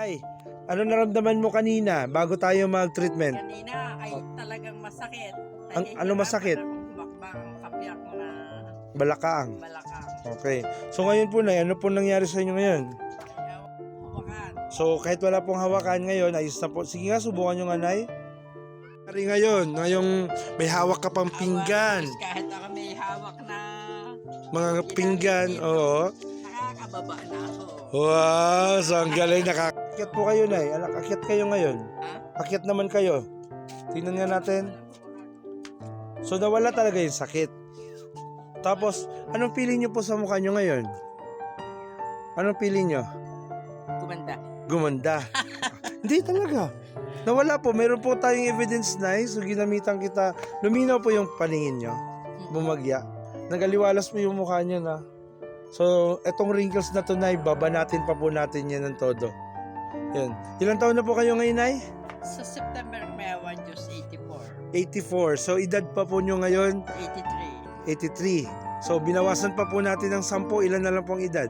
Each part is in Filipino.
Nay, ano naramdaman mo kanina bago tayo mag-treatment? Kanina ay talagang masakit. Ano masakit? Akong humakbang ang kapyak na Balakaang. balakang. Okay. So ngayon po, Nay, ano po nangyari sa inyo ngayon? Ayaw, hawakan. So kahit wala pong hawakan ngayon, ayos na po. Sige nga, subukan nyo nga, Nay. Hari ngayon, ngayong may hawak ka pang pinggan. Hawakan, kahit ako may hawak na Mga pinggan, oo. nakakababa na ako. Wow, so ang galing. Nakakakyat po kayo, Nay. Akyat kayo ngayon. Ha? Akyat naman kayo. Tingnan nga natin. So nawala talaga yung sakit. Tapos, anong feeling nyo po sa mukha nyo ngayon? Anong feeling nyo? Kumanda. Gumanda. Hindi talaga. Nawala po. Meron po tayong evidence, Nay. So ginamitan kita. Luminaw po yung paningin nyo. Bumagya. Nagaliwalas po yung mukha nyo na. So, etong wrinkles na to, Nay, babanatin pa po natin yan ng todo. Yan. Ilang taon na po kayo ngayon, Nay? Sa September may 1 Diyos 84. 84. So, edad pa po nyo ngayon? 83. 83. So, binawasan pa po natin ng 10. Ilan na lang pong edad?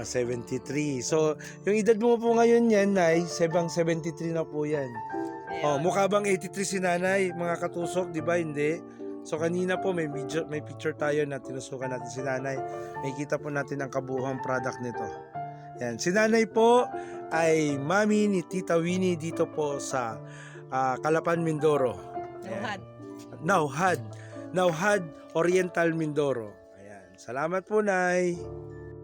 73. So, yung edad mo po ngayon yan, Nay, 73 na po yan. Oh, mukha bang 83 si Nanay, mga katusok, di ba? Hindi. So, kanina po may picture tayo na tinusukan natin si Nanay. Makikita po natin ang kabuuang product nito. Yan. Si Nanay po ay mami ni Tita Winnie dito po sa Calapan, Mindoro. Ayan. Nauhad Oriental, Mindoro. Ayan. Salamat po, Nay.